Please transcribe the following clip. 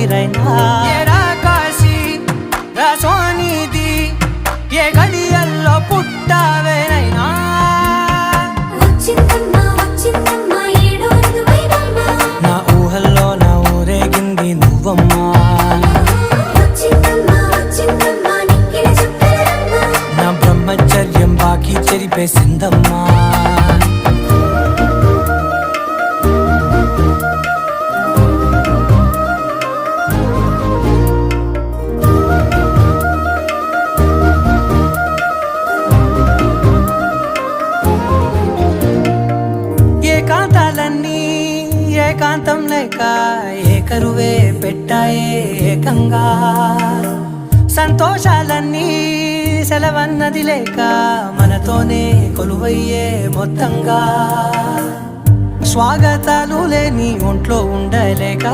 ఊపిరైనా ఏరా కాశీ రా సోనిది ఏ గడియల్లో పుట్టావేనైనా నా ఊహల్లో నా ఊరేగింది నువ్వమ్మా నా బ్రహ్మచర్యం బాకీ చెరిపేసిందమ్మా ఏకాంతాలన్నీ ఏకాంతం లేక ఏకరువే పెట్టాయే ఏకంగా సంతోషాలన్నీ సెలవన్నది లేక మనతోనే కొలువయ్యే మొత్తంగా స్వాగతాలు లేని ఒంట్లో ఉండలేక